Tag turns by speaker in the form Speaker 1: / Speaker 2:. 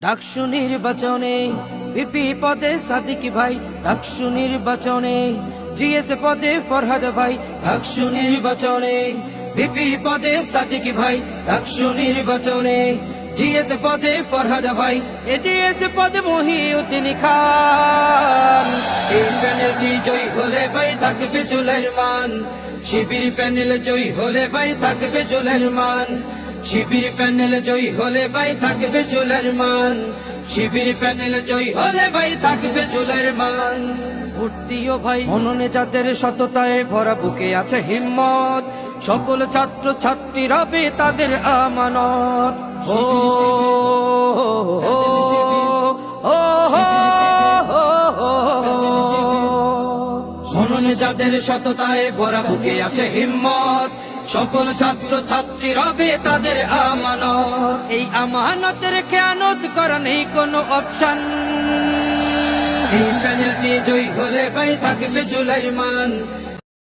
Speaker 1: ডাকসু নির্বাচনে ভিপি পদে সাদিক ভাই, ডাকসু নির্বাচনে জিএস পদে ফরহাদ ভাই, ডাকসু নির্বাচনে ভিপি পদে সাদিক ভাই, ডাকসু নির্বাচনে জিএস পদে ফরহাদ ভাই, এজিএস পদে মহিউদ্দিন খান। এই প্যানেলটি জয় হলে ভাই থাকবে সুলাইমান, শিবির প্যানেল জয় হলে ভাই থাকবে সুলাইমান, শিবির প্যানেল জয় হলে ভাই থাকবে সুলাইমান, শিবির প্যানেল জয় হলে ভাই থাকবে সুলাইমান। ভোট দিও ভাই মননে যাদের সততায় ভরা, বুকে আছে হিম্মত, সকল ছাত্র ছাত্রী রবে তাদের আমানত। ও মননে যাদের সততায় ভরা, বুকে আছে হিম্মত, সকল ছাত্র ছাত্রী রবে তাদের আমানত। এই আমানতের খেয়ানত করা নেই কোনো অপশন। এই প্যানেলটি জয় হলে ভাই থাকবে সুলাইমান,